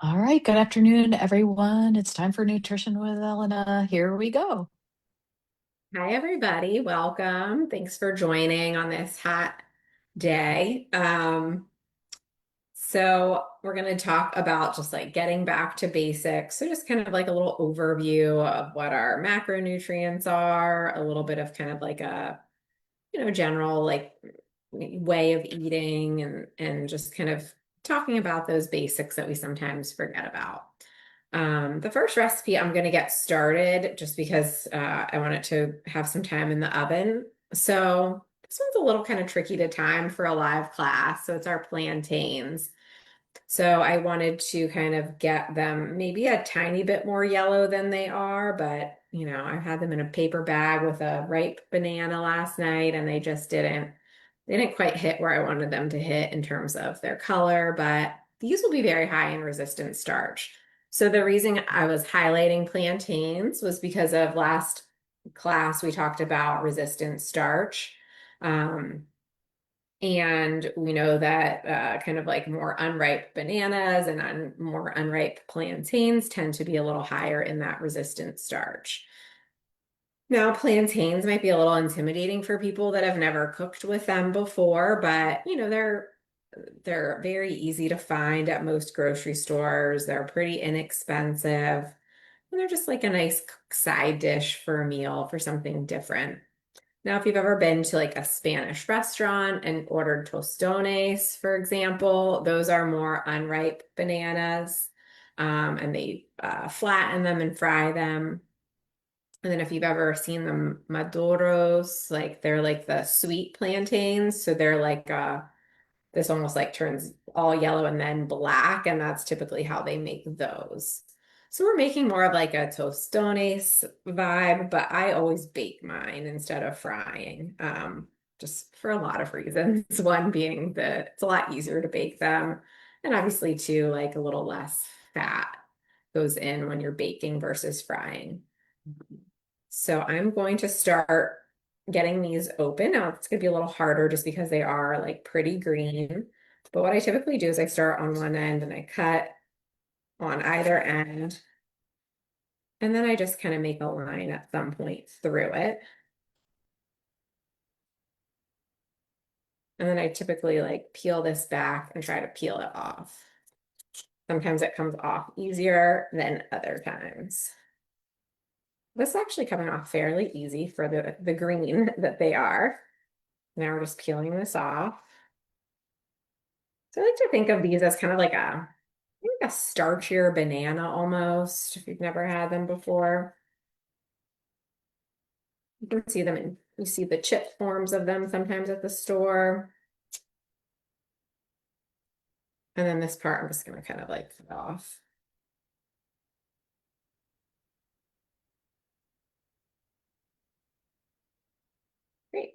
All right, good afternoon, everyone. It's time for Nutrition with Elena. Here we go. Hi, everybody. Welcome. Thanks for joining on this hot day. So we're going to talk about just like getting back to basics. So just kind of like a little overview of what our macronutrients are, a little bit of kind of like a, general like way of eating and just kind of talking about those basics that we sometimes forget about. The first recipe I'm going to get started just because I want it to have some time in the oven. So this one's a little kind of tricky to time for a live class. So it's our plantains. So I wanted to kind of get them maybe a tiny bit more yellow than they are, but I had them in a paper bag with a ripe banana last night and they didn't quite hit where I wanted them to hit in terms of their color, but these will be very high in resistant starch. So the reason I was highlighting plantains was because of last class we talked about resistant starch. Um, and we know that kind of like more unripe bananas and more unripe plantains tend to be a little higher in that resistant starch. Now, plantains might be a little intimidating for people that have never cooked with them before, but they're very easy to find at most grocery stores. They're pretty inexpensive. And they're just like a nice side dish for a meal for something different. Now, if you've ever been to like a Spanish restaurant and ordered tostones, for example, those are more unripe bananas, and they flatten them and fry them. And then if you've ever seen the maduros, like they're like the sweet plantains, so they're like this almost like turns all yellow and then black, and that's typically how they make those. So we're making more of like a tostones vibe, but I always bake mine instead of frying, just for a lot of reasons. One being that it's a lot easier to bake them, and obviously too, like a little less fat goes in when you're baking versus frying. So I'm going to start getting these open. Now it's going to be a little harder just because they are like pretty green. But what I typically do is I start on one end and I cut on either end. And then I just kind of make a line at some point through it. And then I typically like peel this back and try to peel it off. Sometimes it comes off easier than other times. This is actually coming off fairly easy for the green that they are. Now we're just peeling this off. So I like to think of these as kind of like a starchier banana almost, if you've never had them before. You can see them you see the chip forms of them sometimes at the store. And then this part, I'm just gonna kind of like cut off. Great.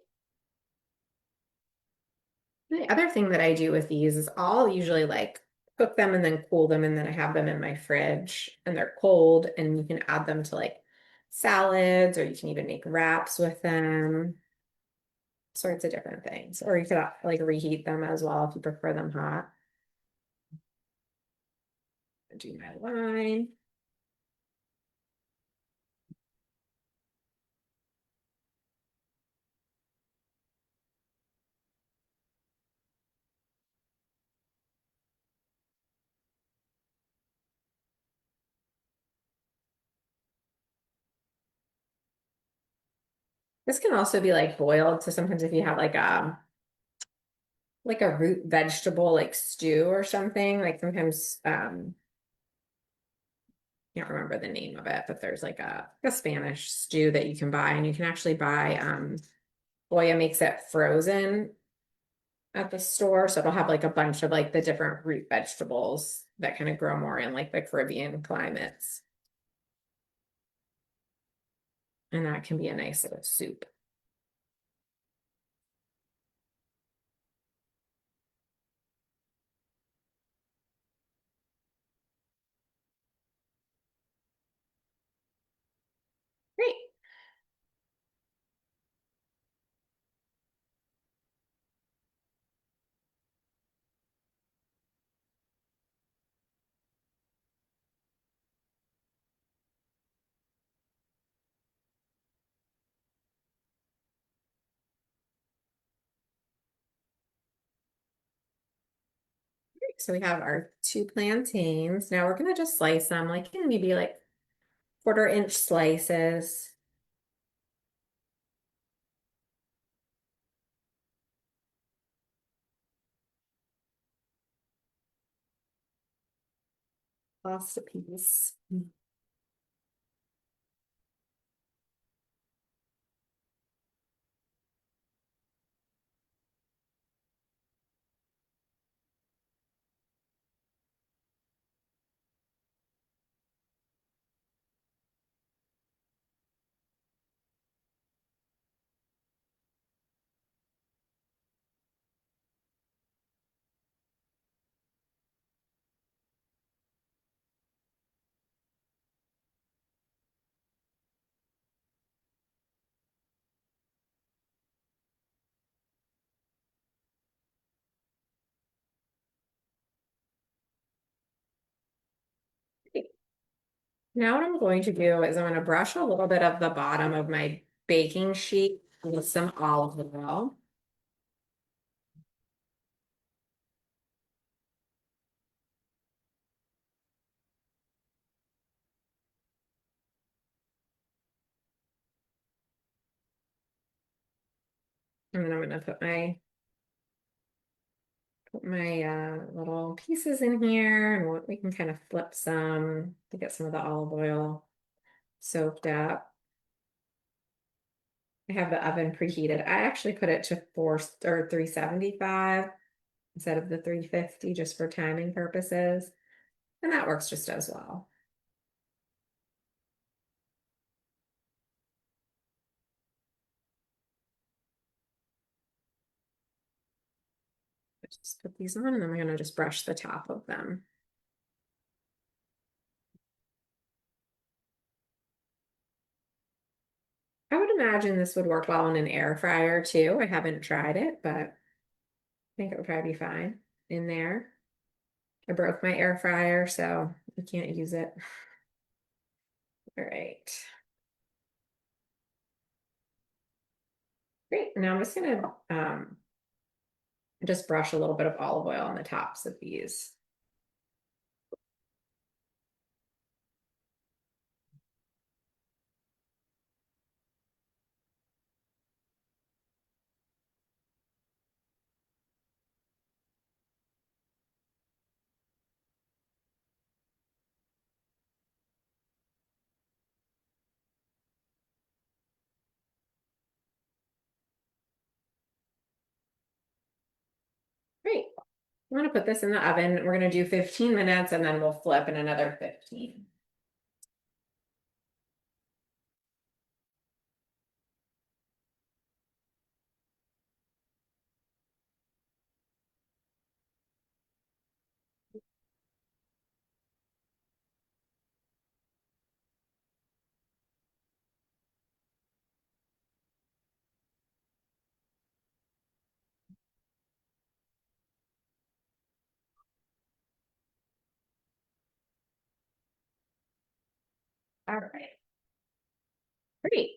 The other thing that I do with these is I'll usually like cook them and then cool them, and then I have them in my fridge and they're cold, and you can add them to like salads, or you can even make wraps with them, sorts of different things. Or you could like reheat them as well if you prefer them hot. Do my line. This can also be like boiled. So sometimes if you have like a root vegetable like stew or something, like sometimes can't remember the name of it, but there's like a Spanish stew that you can buy, and you can actually buy Oya makes it frozen at the store. So it'll have like a bunch of like the different root vegetables that kind of grow more in like the Caribbean climates. And that can be a nice little soup. Great. So we have our two plantains. Now we're gonna just slice them like in maybe like 1/4 inch slices. Lost a piece. Now what I'm going to do is I'm going to brush a little bit of the bottom of my baking sheet with some olive oil. And then I'm going to put my little pieces in here, and we can kind of flip some to get some of the olive oil soaked up. I have the oven preheated. I actually put it to 375 instead of the 350 just for timing purposes. And that works just as well. Just put these on, and then we're going to just brush the top of them. I would imagine this would work well in an air fryer too. I haven't tried it, but I think it would probably be fine in there. I broke my air fryer, so I can't use it. All right. Great. Now I'm just gonna just brush a little bit of olive oil on the tops of these. Great. I'm gonna put this in the oven. We're gonna do 15 minutes and then we'll flip in another 15. All right. Great.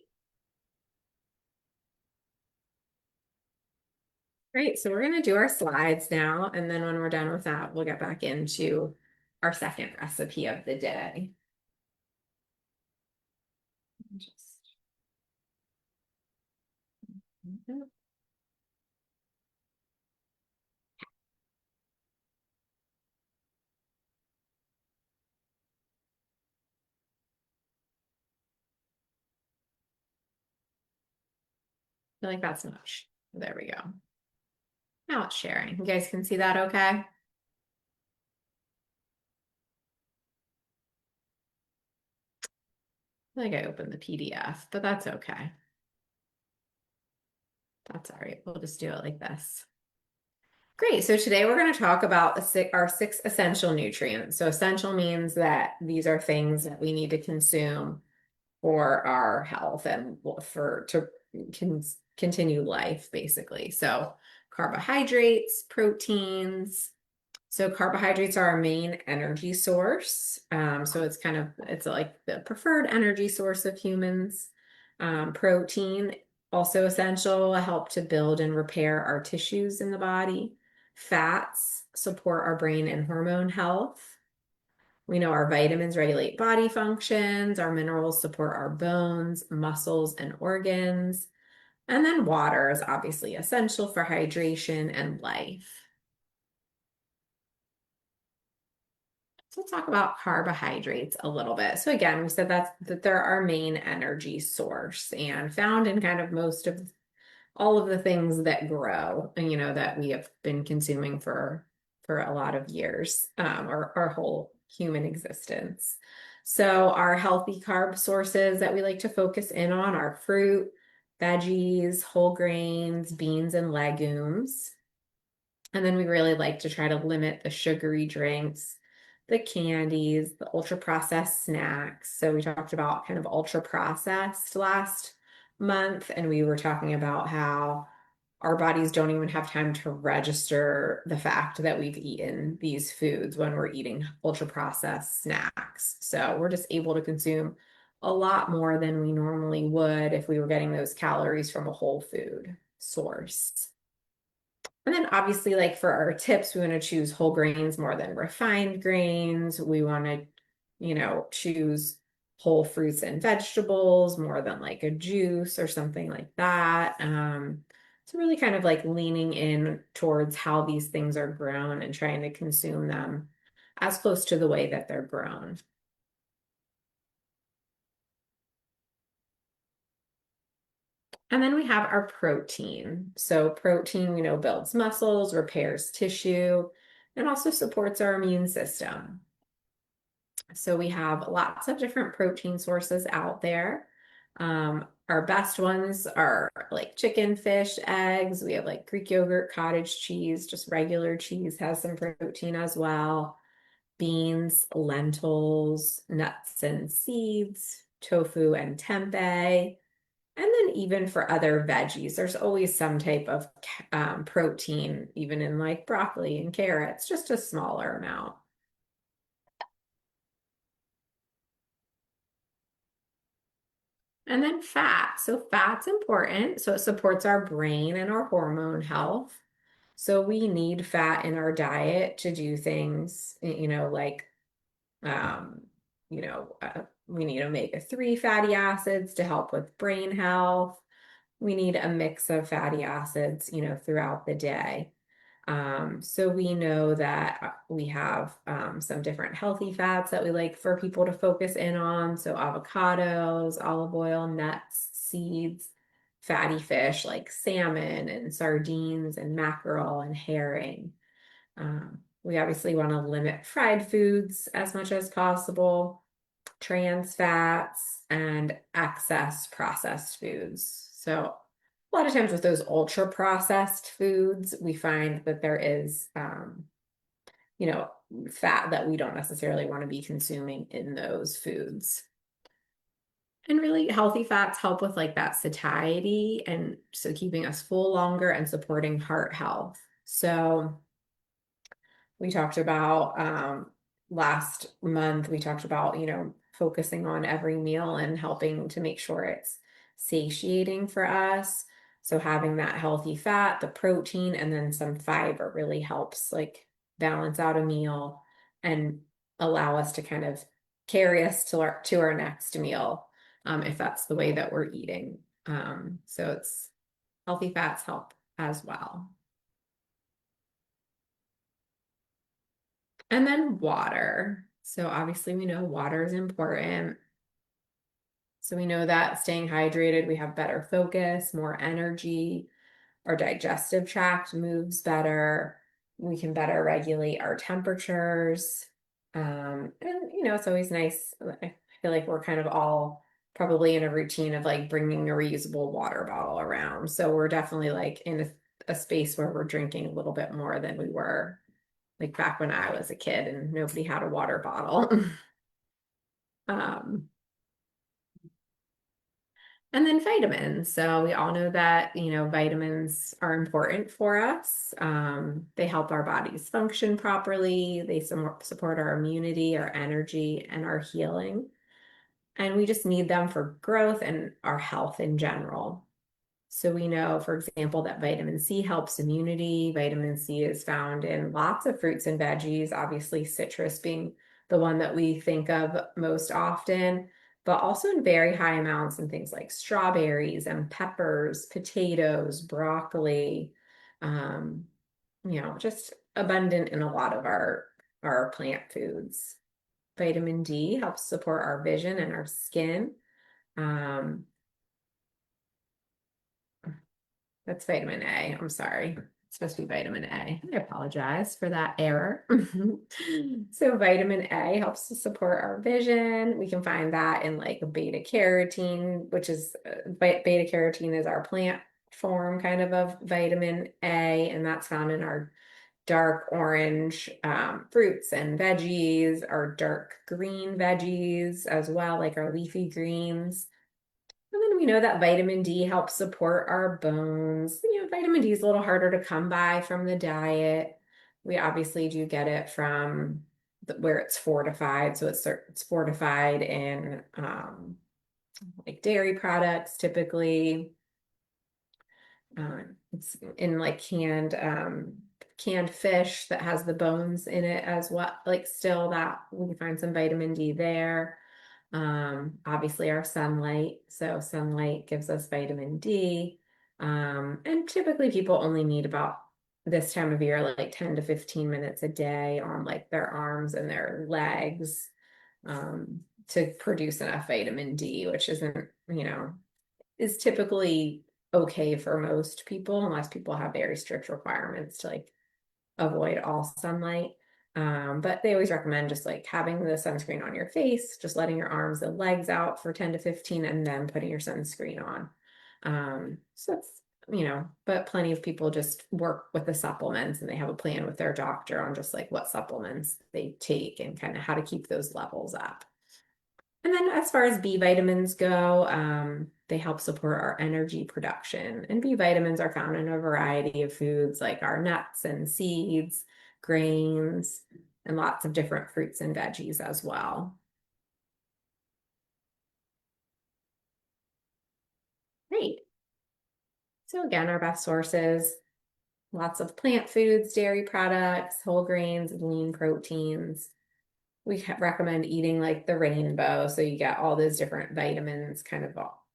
Great. So we're gonna do our slides now, and then when we're done with that, we'll get back into our second recipe of the day. Just feel like that's much. There we go. Now it's sharing. You guys can see that okay? I feel like I opened the PDF, but that's okay. That's all right. We'll just do it like this. Great. So today we're going to talk about our 6 essential nutrients. So essential means that these are things that we need to consume for our health and continue life, basically. So carbohydrates, proteins. So carbohydrates are our main energy source. So it's like the preferred energy source of humans. Protein, also essential, help to build and repair our tissues in the body. Fats support our brain and hormone health. We know our vitamins regulate body functions, our minerals support our bones, muscles, and organs. And then water is obviously essential for hydration and life. So let's talk about carbohydrates a little bit. So again, we said that they're our main energy source and found in kind of most of all of the things that grow and that we have been consuming for a lot of years, our whole human existence. So our healthy carb sources that we like to focus in on are fruit, veggies, whole grains, beans, and legumes. And then we really like to try to limit the sugary drinks, the candies, the ultra processed snacks. So we talked about kind of ultra processed last month, and we were talking about how our bodies don't even have time to register the fact that we've eaten these foods when we're eating ultra processed snacks. So we're just able to consume a lot more than we normally would if we were getting those calories from a whole food source. And then obviously, like for our tips, we want to choose whole grains more than refined grains. We want to, choose whole fruits and vegetables more than like a juice or something like that. So really kind of like leaning in towards how these things are grown and trying to consume them as close to the way that they're grown. And then we have our protein. So protein, we know, builds muscles, repairs tissue, and also supports our immune system. So we have lots of different protein sources out there. Our best ones are like chicken, fish, eggs. We have like Greek yogurt, cottage cheese, just regular cheese has some protein as well. Beans, lentils, nuts and seeds, tofu and tempeh. And then even for other veggies, there's always some type of protein, even in like broccoli and carrots, just a smaller amount. And then fat. So fat's important. So it supports our brain and our hormone health. So we need fat in our diet to do things, like, um, we need omega-3 fatty acids to help with brain health. We need a mix of fatty acids, throughout the day. So we know that we have some different healthy fats that we like for people to focus in on. So avocados, olive oil, nuts, seeds, fatty fish like salmon and sardines and mackerel and herring. We obviously want to limit fried foods as much as possible, trans fats, and excess processed foods. So a lot of times with those ultra processed foods, we find that there is, you know, fat that we don't necessarily want to be consuming in those foods. And really healthy fats help with like that satiety and so keeping us full longer and supporting heart health. So we talked about last month, we talked about, focusing on every meal and helping to make sure it's satiating for us. So having that healthy fat, the protein, and then some fiber really helps like balance out a meal and allow us to kind of carry us to our next meal, if that's the way that we're eating. So it's healthy fats help as well. And then water. So obviously we know water is important. So we know that staying hydrated, we have better focus, more energy, our digestive tract moves better, we can better regulate our temperatures. And it's always nice. I feel like we're kind of all probably in a routine of like bringing a reusable water bottle around. So we're definitely like in a space where we're drinking a little bit more than we were like back when I was a kid and nobody had a water bottle. Um, and then vitamins. So we all know that, vitamins are important for us. They help our bodies function properly. They support our immunity, our energy, and our healing. And we just need them for growth and our health in general. So we know, for example, that vitamin C helps immunity. Vitamin C is found in lots of fruits and veggies, obviously citrus being the one that we think of most often, but also in very high amounts in things like strawberries and peppers, potatoes, broccoli, um, just abundant in a lot of our plant foods. Vitamin D helps support our vision and our skin. Um, That's vitamin A. I'm sorry. It's supposed to be vitamin A. I apologize for that error. So vitamin A helps to support our vision. We can find that in like beta carotene, which is beta carotene is our plant form kind of vitamin A, and that's found in our dark orange fruits and veggies, our dark green veggies as well, like our leafy greens. And then we know that vitamin D helps support our bones. Vitamin D is a little harder to come by from the diet. We obviously do get it from where it's fortified. So it's fortified in like dairy products typically. It's in like canned fish that has the bones in it as well. Like still that we can find some vitamin D there. Obviously our sunlight. So sunlight gives us vitamin D. And typically people only need about this time of year, like 10 to 15 minutes a day on like their arms and their legs, to produce enough vitamin D, which is typically okay for most people, unless people have very strict requirements to like avoid all sunlight. But they always recommend just like having the sunscreen on your face, just letting your arms and legs out for 10 to 15 and then putting your sunscreen on. So it's, but plenty of people just work with the supplements and they have a plan with their doctor on just like what supplements they take and kind of how to keep those levels up. And then as far as B vitamins go, they help support our energy production. And B vitamins are found in a variety of foods like our nuts and seeds, grains, and lots of different fruits and veggies as well. Great. So again, our best sources, lots of plant foods, dairy products, whole grains, lean proteins. We recommend eating like the rainbow, so you get all those different vitamins kind of all,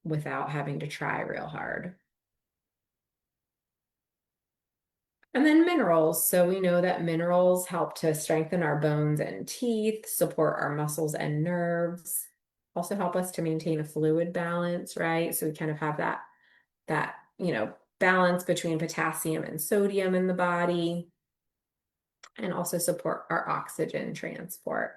without having to try real hard. And then minerals. So we know that minerals help to strengthen our bones and teeth, support our muscles and nerves, also help us to maintain a fluid balance, right? So we kind of have that balance between potassium and sodium in the body, and also support our oxygen transport.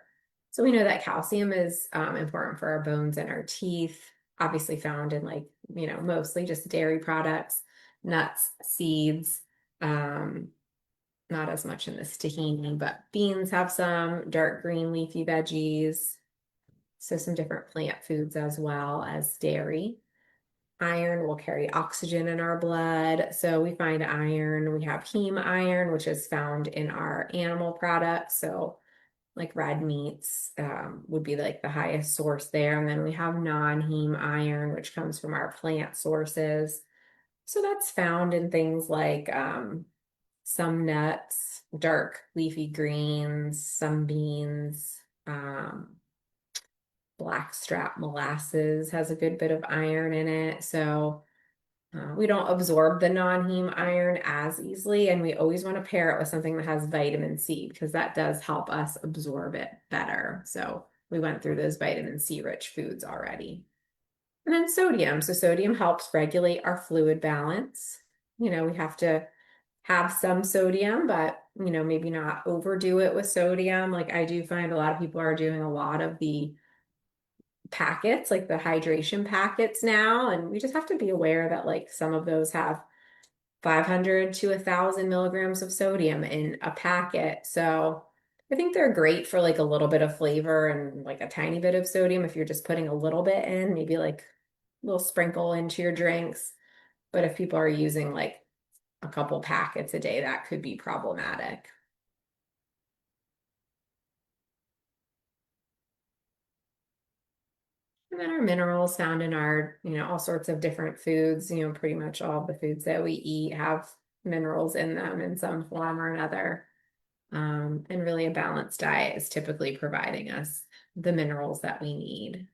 So we know that calcium is important for our bones and our teeth, obviously found in like, mostly just dairy products, nuts, seeds, not as much in the tahini, but beans have some, dark green leafy veggies, so some different plant foods as well as dairy. Iron will carry oxygen in our blood. So we find iron, we have heme iron, which is found in our animal products. So like red meats would be like the highest source there. And then we have non-heme iron, which comes from our plant sources. So that's found in things like some nuts, dark leafy greens, some beans, blackstrap molasses has a good bit of iron in it. So we don't absorb the non-heme iron as easily, and we always want to pair it with something that has vitamin C because that does help us absorb it better. So we went through those vitamin C rich foods already. And then sodium. So sodium helps regulate our fluid balance. We have to have some sodium, but maybe not overdo it with sodium. Like I do find a lot of people are doing a lot of the packets, like the hydration packets now, and we just have to be aware that like some of those have 500 to 1,000 milligrams of sodium in a packet. So I think they're great for like a little bit of flavor and like a tiny bit of sodium if you're just putting a little bit in, maybe like a little sprinkle into your drinks. But if people are using like a couple packets a day, that could be problematic. And then our minerals found in our, all sorts of different foods, pretty much all the foods that we eat have minerals in them in some form or another. And really a balanced diet is typically providing us the minerals that we need.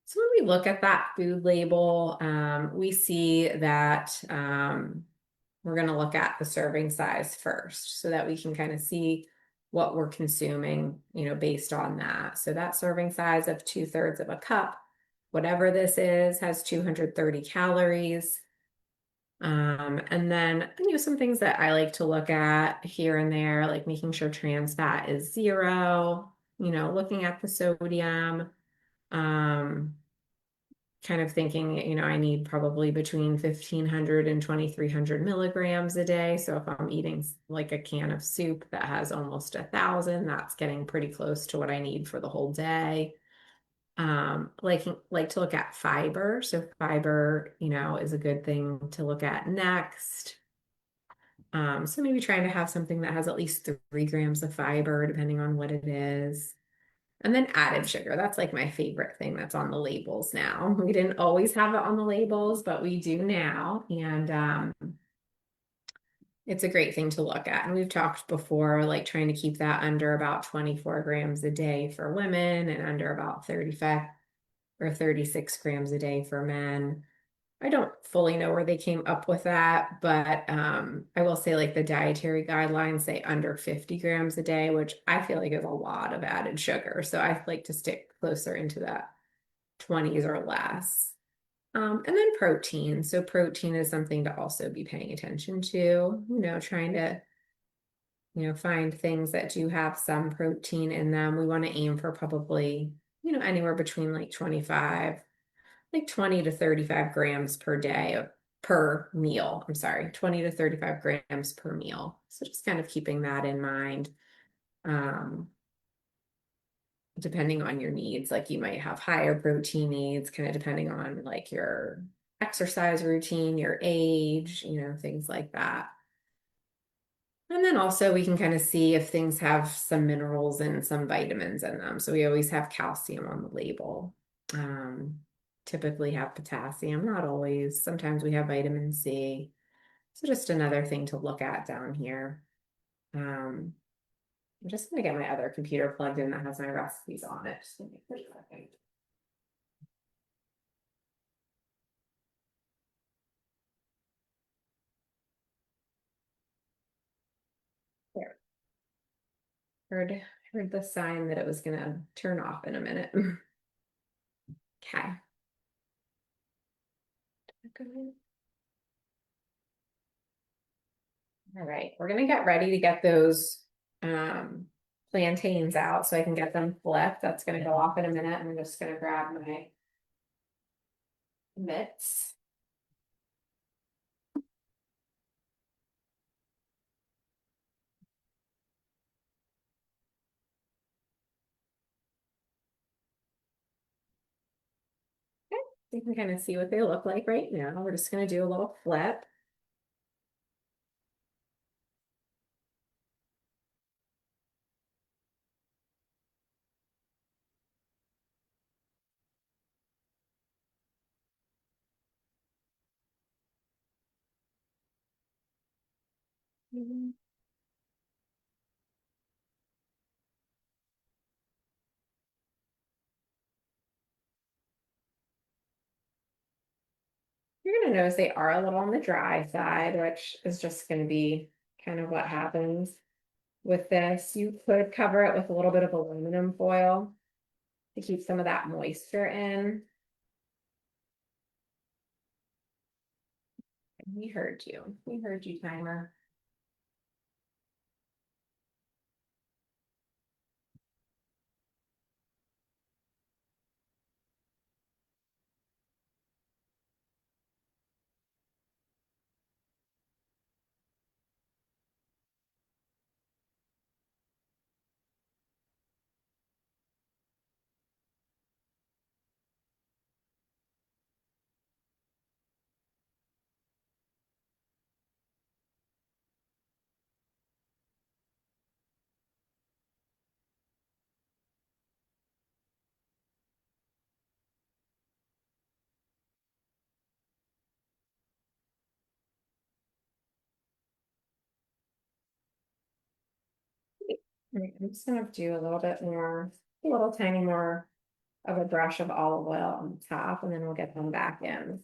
So when we look at that food label, we see that we're going to look at the serving size first so that we can kind of see what we're consuming, based on that. So that serving size of 2/3 of a cup, whatever this is, has 230 calories. And then, some things that I like to look at here and there, like making sure trans fat is 0, looking at the sodium, um, kind of thinking, I need probably between 1,500 and 2,300 milligrams a day. So if I'm eating like a can of soup that has almost 1,000, that's getting pretty close to what I need for the whole day. Like to look at fiber. So fiber, is a good thing to look at next. So maybe trying to have something that has at least 3 grams of fiber, depending on what it is. And then added sugar. That's like my favorite thing that's on the labels now. We didn't always have it on the labels, but we do now. And it's a great thing to look at. And we've talked before, like trying to keep that under about 24 grams a day for women and under about 35 or 36 grams a day for men. I don't fully know where they came up with that, but I will say like the dietary guidelines say under 50 grams a day, which I feel like is a lot of added sugar. So I like to stick closer into that 20s or less. And then protein. So protein is something to also be paying attention to, trying to, find things that do have some protein in them. We want to aim for probably, anywhere between like 20 to 35 grams per day per meal. I'm sorry, 20 to 35 grams per meal. So just kind of keeping that in mind. Um, Depending on your needs, like you might have higher protein needs, kind of depending on like your exercise routine, your age, things like that. And then also we can kind of see if things have some minerals and some vitamins in them. So we always have calcium on the label. Um, Typically have potassium, not always. Sometimes we have vitamin C. So just another thing to look at down here. I'm just gonna get my other computer plugged in that has my recipes on it. Just give me a quick second. There. Heard the sign that it was gonna turn off in a minute. Okay. All right, we're gonna get ready to get those plantains out so I can get them flipped. That's gonna go off in a minute. I'm just gonna grab my mitts. You can kind of see what they look like right now. We're just gonna do a little flip. Mhm. You're gonna notice they are a little on the dry side, which is just gonna be kind of what happens with this. You could cover it with a little bit of aluminum foil to keep some of that moisture in. We heard you. We heard you, timer. Right, I'm just gonna do a little bit more, a little tiny more of a brush of olive oil on the top, and then we'll get them back in.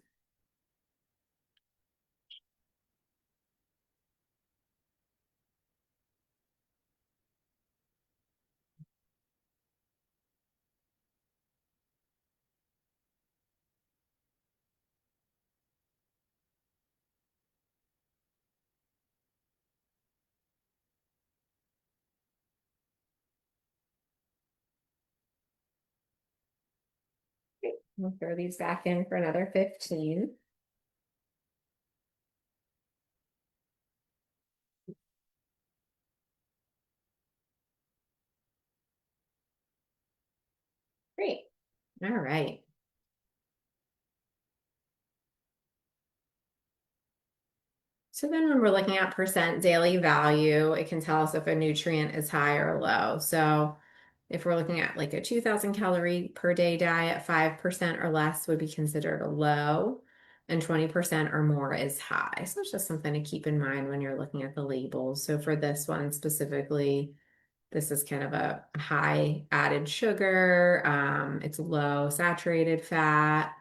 We'll throw these back in for another 15. Great. All right. So then when we're looking at percent daily value, it can tell us if a nutrient is high or low. So if we're looking at like a 2000 calorie per day diet, 5% or less would be considered a low, and 20% or more is high. So it's just something to keep in mind when you're looking at the labels. So for this one specifically, this is kind of a high added sugar. It's low saturated fat,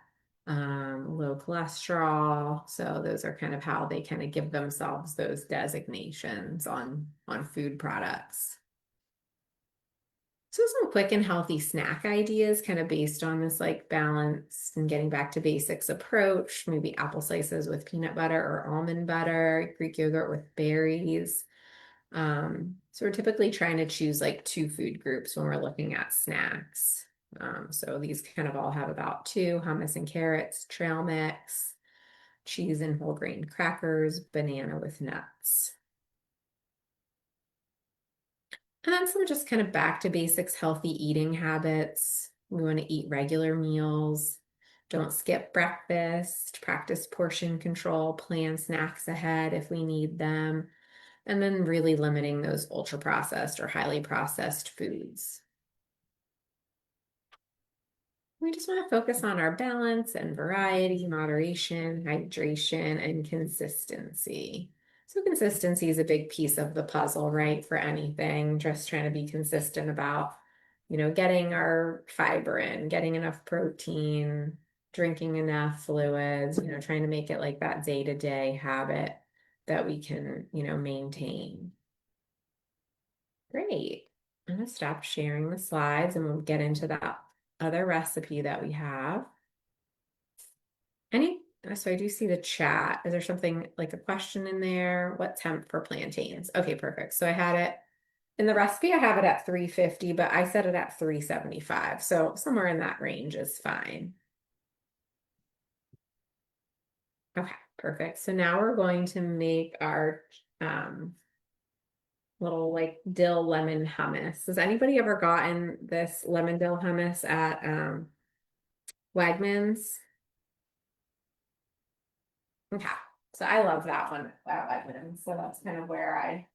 low cholesterol. So those are kind of how they kind of give themselves those designations on food products. So some quick and healthy snack ideas kind of based on this like balanced and getting back to basics approach, maybe apple slices with peanut butter or almond butter, Greek yogurt with berries. So we're typically trying to choose like two food groups when we're looking at snacks. So these kind of all have about two: hummus and carrots, trail mix, cheese and whole grain crackers, banana with nuts. And then some just kind of back to basics, healthy eating habits. We want to eat regular meals. Don't skip breakfast, practice portion control, plan snacks ahead if we need them, and then really limiting those ultra processed or highly processed foods. We just want to focus on our balance and variety, moderation, hydration, and consistency. So consistency is a big piece of the puzzle, right? For anything, just trying to be consistent about, getting our fiber in, getting enough protein, drinking enough fluids, trying to make it like that day-to-day habit that we can, maintain. Great. I'm gonna stop sharing the slides and we'll get into that other recipe that we have. So I do see the chat. Is there something like a question in there? What temp for plantains? Okay, perfect. So I had it in the recipe, I have it at 350, but I set it at 375. So somewhere in that range is fine. Okay, perfect. So now we're going to make our little like dill lemon hummus. Has anybody ever gotten this lemon dill hummus at Wegmans? Okay, so I love that one at Wegmans. So that's kind of where I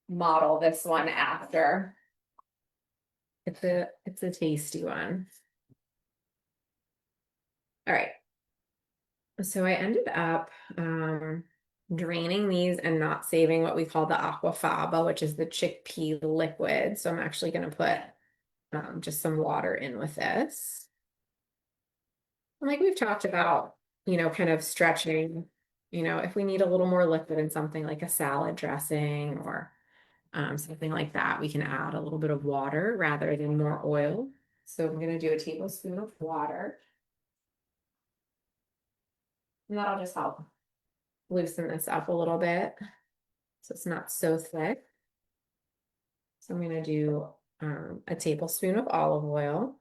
model this one after. It's a tasty one. All right. So I ended up draining these and not saving what we call the aquafaba, which is the chickpea liquid. So I'm actually going to put just some water in with this. And like we've talked about, kind of stretching, if we need a little more liquid in something like a salad dressing or something like that, we can add a little bit of water rather than more oil. So I'm going to do a tablespoon of water. And that'll just help loosen this up a little bit so it's not so thick. So I'm going to do a tablespoon of olive oil.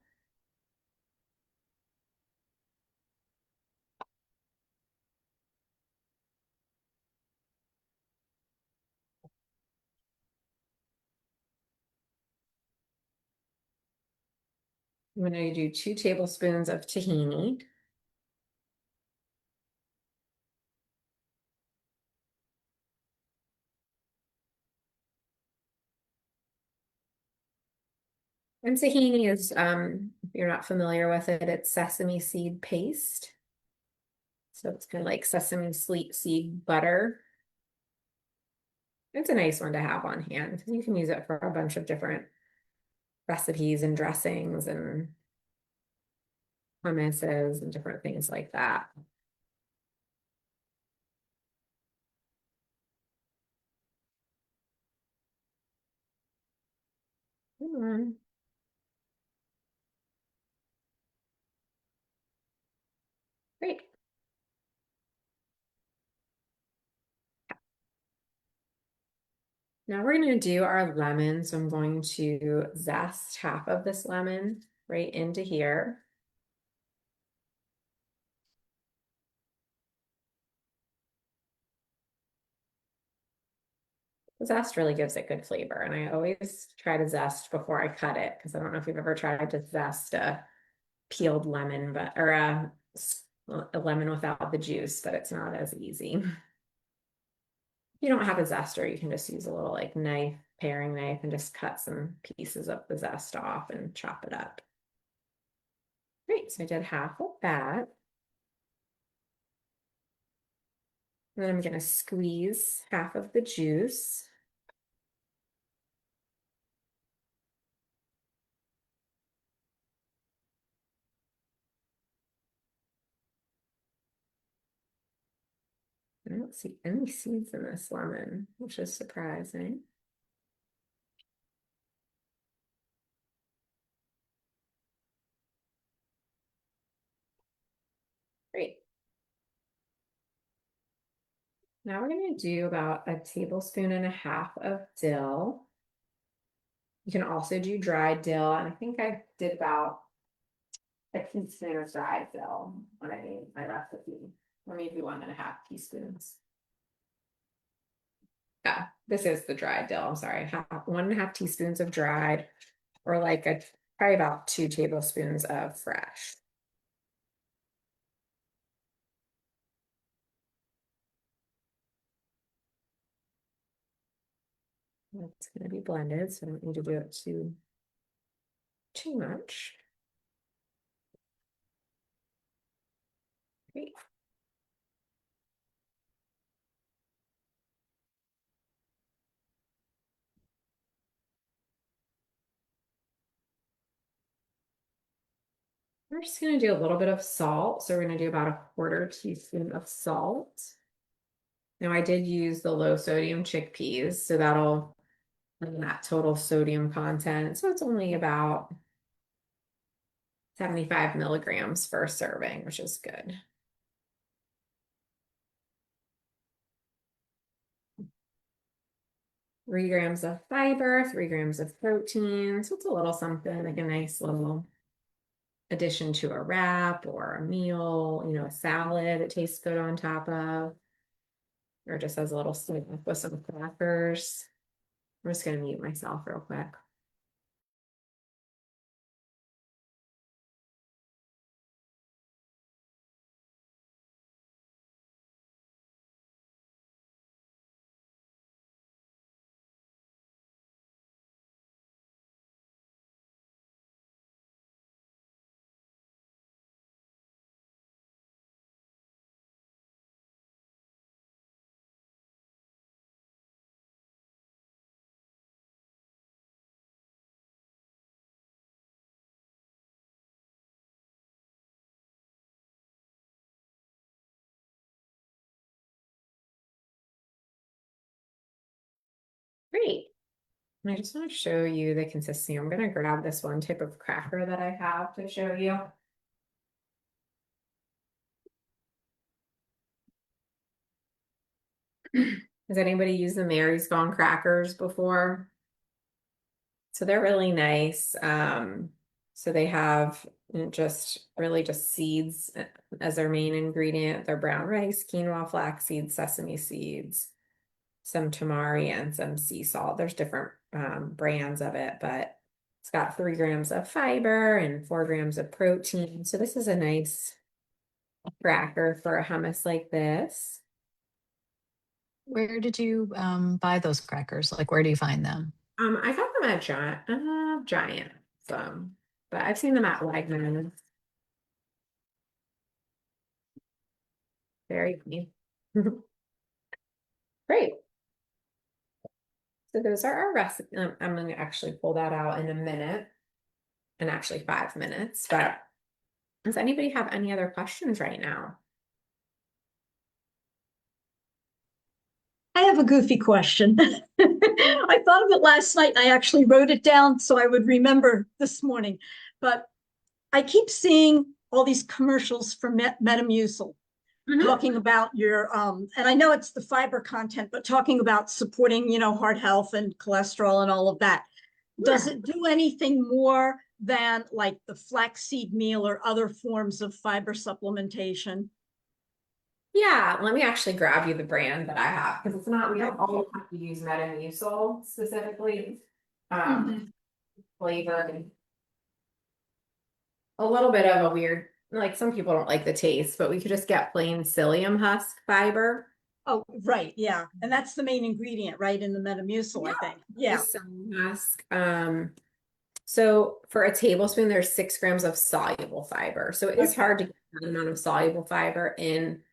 I'm going to do 2 tablespoons of tahini. And tahini is, if you're not familiar with it, it's sesame seed paste. So it's kind of like sesame seed butter. It's a nice one to have on hand because you can use it for a bunch of different recipes and dressings and hummuses and different things like that. Mm, great. Now we're going to do our lemon. So I'm going to zest half of this lemon right into here. The zest really gives it good flavor. And I always try to zest before I cut it because I don't know if you've ever tried to zest a peeled lemon, but or a lemon without the juice, but it's not as easy. If you don't have a zester, you can just use a little like knife, paring knife, and just cut some pieces of the zest off and chop it up. Great, so I did half of that. And then I'm gonna squeeze half of the juice. I don't see any seeds in this lemon, which is surprising. Great. Now we're going to do about a tablespoon and a half of dill. You can also do dried dill, and I think I did about a teaspoon of dried dill when I made my recipe, or maybe 1.5 teaspoons. Yeah, this is the dried dill. I'm sorry, 1.5 teaspoons of dried, or like probably about 2 tablespoons of fresh. It's going to be blended, so I don't need to do it too much. Great. We're just going to do a little bit of salt. So we're going to do about a 1/4 teaspoon of salt. Now I did use the low sodium chickpeas, so that'll bring that total sodium content. So it's only about 75 milligrams per serving, which is good. Three grams of fiber, 3 grams of protein. So it's a little something like a nice little addition to a wrap or a meal, a salad that tastes good on top of, or just as a little snack with some crackers. I'm just going to mute myself real quick. Great. And I just want to show you the consistency. I'm going to grab this one tip of cracker that I have to show you. Has anybody used the Mary's Gone crackers before? So they're really nice. So they have just really just seeds as their main ingredient. They're brown rice, quinoa, flax seeds, sesame seeds, some tamari, and some sea salt. There's different brands of it, but it's got 3 grams of fiber and 4 grams of protein. So this is a nice cracker for a hummus like this. Where did you buy those crackers? Like, where do you find them? I got them at Giant, but I've seen them at Wegmans. Very clean. Great. So those are our recipes. I'm going to actually pull that out in a minute, and actually 5 minutes. But does anybody have any other questions right now? I have a goofy question. I thought of it last night. I actually wrote it down so I would remember this morning. But I keep seeing all these commercials for Metamucil Mhm. talking about your and I know it's the fiber content, but talking about supporting, heart health and cholesterol and all of that. Does Yeah. it do anything more than like the flaxseed meal or other forms of fiber supplementation? Yeah, let me actually grab you the brand that I have because it's not, we don't always have to use Metamucil specifically. Um, Mhm. Flavored, a little bit of a weird, like some people don't like the taste, but we could just get plain psyllium husk fiber. Oh, right, yeah. And that's the main ingredient, right, in the Metamucil, Yeah. I think. Yeah. Just psyllium husk. So for a tablespoon, there's 6 grams of soluble fiber. So it is Okay. hard to get that amount of soluble fiber in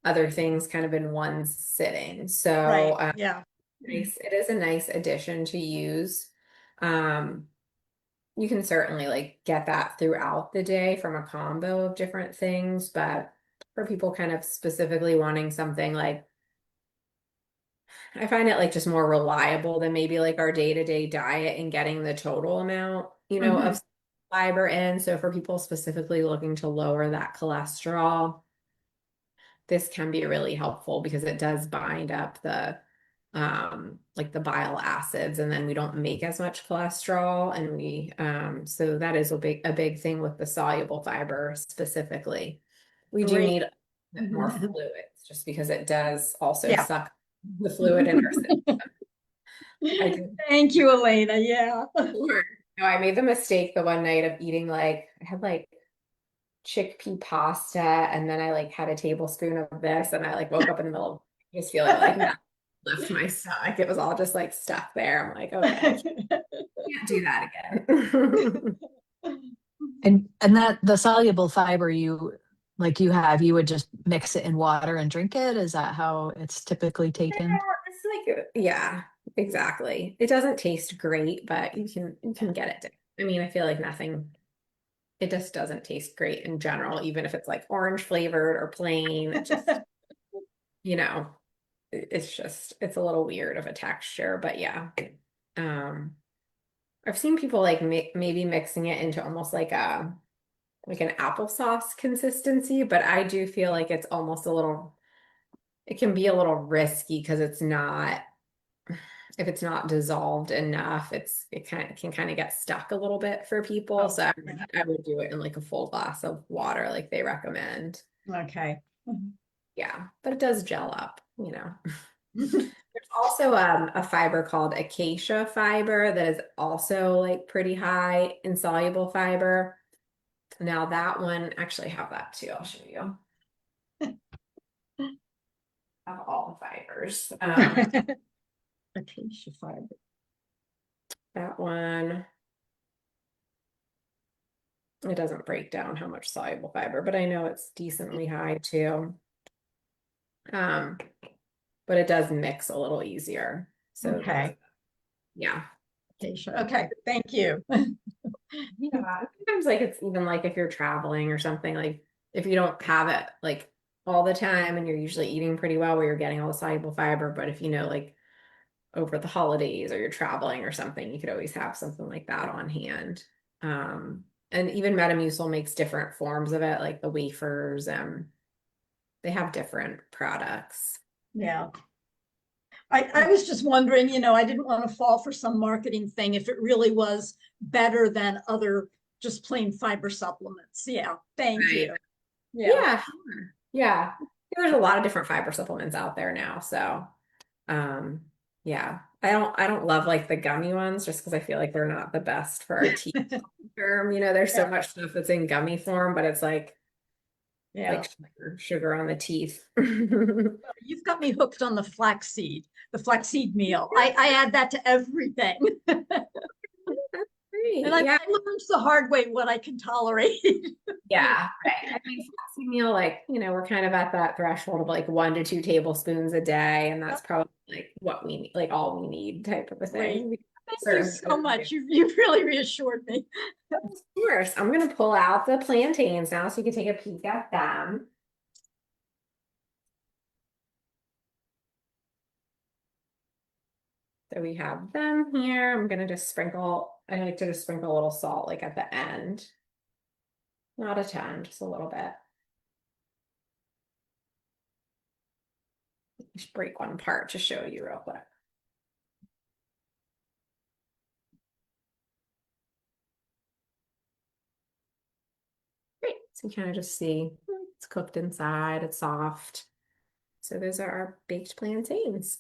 other things kind of in one sitting. So Right. Yeah. nice. It is a nice addition to use. Um, you can certainly like get that throughout the day from a combo of different things, but for people kind of specifically wanting something like I find it like just more reliable than maybe like our day-to-day diet and getting the total amount, Mhm. of fiber in. So for people specifically looking to lower that cholesterol, this can be really helpful because it does bind up the like the bile acids, and then we don't make as much cholesterol, and we so that is a big thing with the soluble fiber specifically. We do Great. need a bit more fluids just because it does also Yeah. suck the fluid in our system. I did. Thank you, Elena. Yeah. Sure. No, I made the mistake the one night of eating like I had like chickpea pasta, and then I like had a tablespoon of this, and I like woke up in the middle of just feeling like that left my stomach. It was all just like stuck there. I'm like, okay, I can't do that again. And that the soluble fiber you would just mix it in water and drink it. Is that how it's typically taken? It's like, yeah, exactly. It doesn't taste great, but you can get it. I mean, I feel like nothing. It just doesn't taste great in general, even if it's like orange flavored or plain. It just, you know, it's a little weird of a texture, but yeah. Um, I've seen people like maybe mixing it into almost like an applesauce consistency, but I do feel like it's almost a little, it can be a little risky because it's not, if it's not dissolved enough, it kind of can kind of get stuck a little bit for people. Oh, So I would, yeah. I would do it in like a full glass of water, like they recommend. Okay. Yeah, but it does gel up. There's also a fiber called acacia fiber that is also like pretty high in soluble fiber. Now that one, actually I have that too. I'll show you. I have all the fibers. Acacia fiber. That one, it doesn't break down how much soluble fiber, but I know it's decently high too. Um, but it does mix a little easier. So that's, Okay. yeah. Acacia. Okay. Thank you. Yeah. Sometimes like it's even like if you're traveling or something, like if you don't have it like all the time and you're usually eating pretty well where you're getting all the soluble fiber, but if like over the holidays or you're traveling or something, you could always have something like that on hand. And even Metamucil makes different forms of it, like the wafers, they have different products. Yeah. I was just wondering, I didn't want to fall for some marketing thing if it really was better than other just plain fiber supplements. Yeah. Thank Right. you. Yeah. Yeah, sure. Yeah. There's a lot of different fiber supplements out there now. So, um, yeah. I don't love like the gummy ones just because I feel like they're not the best for our teeth term. There's so Yeah. much stuff that's in gummy form, but it's like Yeah. sugar on the teeth. You've got me hooked on the flaxseed meal. I add that to everything. And Great. I Yeah. learned the hard way what I can tolerate. Yeah. Right. I mean, flaxseed meal, like, we're kind of at that threshold of like 1 to 2 tablespoons a day, and that's Yep. probably like what we need, like all we need type of a Great. thing. Thank you Certainly so would- much. You've really reassured me. Of course, I'm gonna pull out the plantains now so you can take a peek at them. So we have them here. I'm gonna just sprinkle, I like to just sprinkle a little salt like at the end. Not a ton, just a little bit. Just break one part to show you real quick. Great, so you kind of just see it's cooked inside, it's soft. So those are our baked plantains.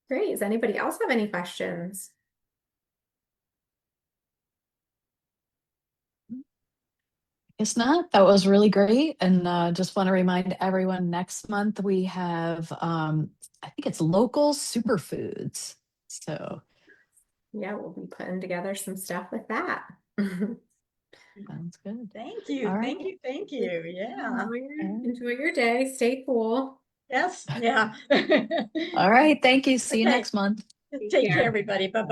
Great, does anybody else have any questions? Guess not. That was really great. And just want to remind everyone next month we have, I think it's local superfoods. So Yeah, we'll be putting together some stuff with that. sounds good. Thank you. All right. Thank you. Thank you. Yeah. Enjoy your day. Stay cool. Yes. Yeah. All right. Thank you. See you Okay. next month. Take care, care. everybody. Bye-bye.